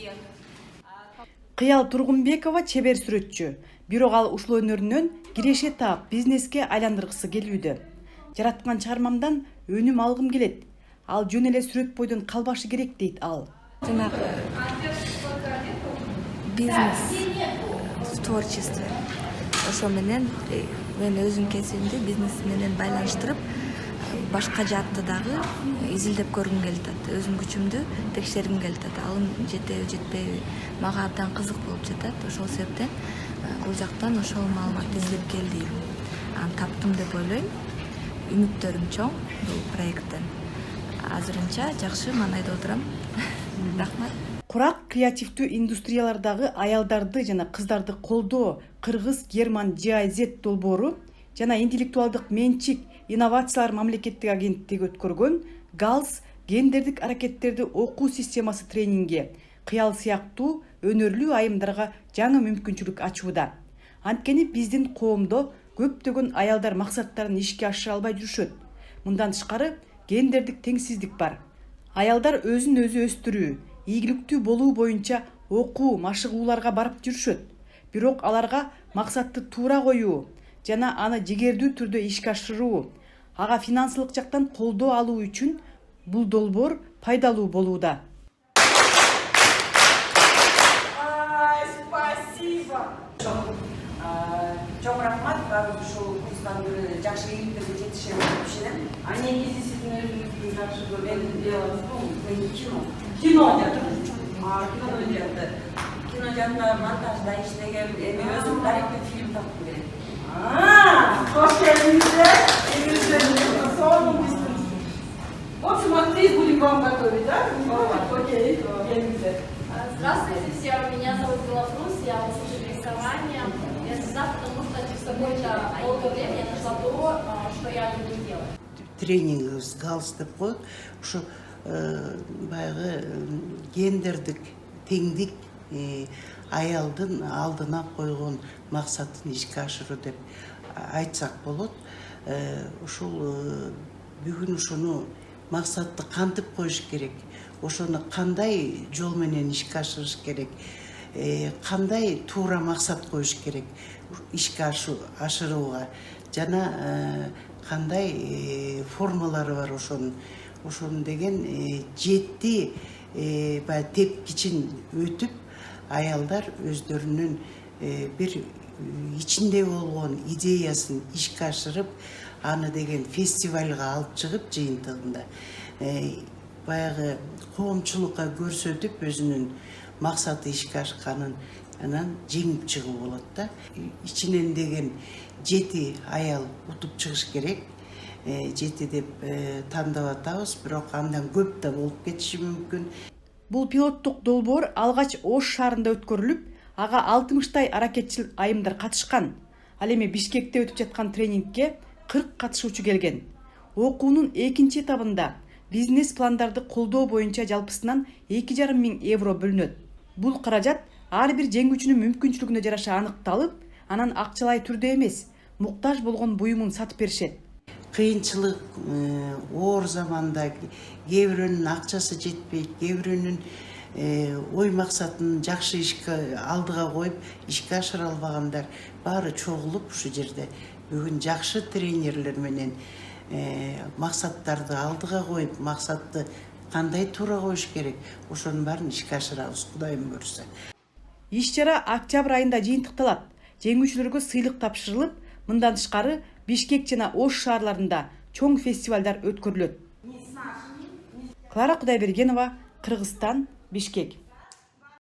всех. Кыял Тургунбекова чебер сүрөтчү. Бирок ал ушул өнөрүнөн киреше таап бизнеске айландыргысы келүүдө. Жараткан чыгармамдан өнүм алгым келет. Ал жөн эле сүрөт бойдон калбашы керек дейт ал. Жанагы бизнес в творчестве. Ошо менен мен өзүм кесибимди бизнес менен байланыштырып, башка жаатты дагы изилдеп көргүм келип атат. Өзүм күчүмдү текшергим келип атат. Алым жетеби, жетпеби, мага абдан кызык болуп жатат. Ошол себептен бул жактан ошол маалыматты издеп келдим. Аны таптым деп ойлойм. Үмүттөрүм чоң бул проекттен. Азырынча жакшы маанайда отурам. Рахмат. Курак креативдүү индустриялардагы аялдарды жана кыздарды колдоо Кыргыз Герман GIZ долбоору жана интеллектуалдык менчик инновациялар мамлекеттик агенттиги өткөргөн галс гендердик аракеттерди окуу системасы тренинги кыял сыяктуу өнөрлүү айымдарга жаңы мүмкүнчүлүк ачууда. Анткени биздин коомдо көптөгөн аялдар максаттарын ишке ашыра албай жүрүшөт. Мындан тышкары гендердик теңсиздик бар. Аялдар өзүн өзү өстүрүү, ийгиликтүү болуу боюнча окуу, машыгууларга барып жүрүшөт. Бирок аларга максатты туура коюу жана аны жигердүү түрдө ишке ашыруу, ага финансылык жактан колдоо алуу үчүн бул долбоор пайдалуу болууда. Спасибо. Чоң рахмат, баарыбыз ушул курстан жакшы ийгиликтерге жетишебиз деп ишенем. А негизи сиздин өзүңүздүн жакшы көргөн кино. Кино деп. Кино деп. Кино жанында монтажда иштеген, эми өзүм даректен фильм таптым керек. Кош келдиңиздер. В общем, актриз будем вам готовить, да? Окей, келиңиздер. Здравствуйте всем, меня зовут Белофрус, я учитель рисования. Я сюда, потому что через какое-то долгое время я нашла то, что я люблю делать. Тренингибиз галс деп коет. Ушу баягы гендердик теңдик аялдын алдына койгон максатын ишке ашыруу деп айтсак болот. Ушул бүгүн ушуну максатты кантип коюш керек, ошону кандай жол менен ишке ашырыш керек, кандай туура максат коюш керек ишке ашырууга жана кандай формалары бар ошонун деген жетти тепкичин өтүп аялдар өздөрүнүн бир ичинде болгон идеясын ишке ашырып аны деген фестивалга алып чыгып жыйынтыгында баягы коомчулукка көрсөтүп өзүнүн максаты ишке ашканын анан жеңип чыгуу болот да. Ичинен деген 7 аял утуп чыгыш керек. 7 деп тандап атабыз, бирок андан көп да болуп кетиши мүмкүн. Бул пилоттук долбоор алгач Ош шаарында өткөрүлүп, ага 60 аракетчил айымдар катышкан. Ал эми Бишкекте өтүп жаткан тренингге 40 катышуучу келген. Окуунун экинчи этабында бизнес пландарды колдоо боюнча жалпысынан 2,5 миң евро бөлүнөт. Бул каражат ар бир жеңүүчүнүн мүмкүнчүлүгүнө жараша аныкталып, анан акчалай түрдө эмес, муктаж болгон буюмун сатып беришет. Кыйынчылык оор заманда кээ бирөөнүн акчасы жетпейт, кээ бирөөнүн ой максатын жакшы ишке алдыга коюп ишке ашыра албагандар баары чогулуп ушу жерде бүгүн жакшы тренерлер менен максаттарды алдыга коюп, максатты кандай туура коюш керек, ошонун баарын ишке ашырабыз, Кудайым буйрса. Иш-чара октябрь айында жыйынтыкталат. Жеңүүчүлөргө сыйлык тапшырылып, мындан тышкары Бишкек жана Ош шаарларында чоң фестивалдар өткөрүлөт. Клара Кудайбергенова, Кыргызстан, Бишкек.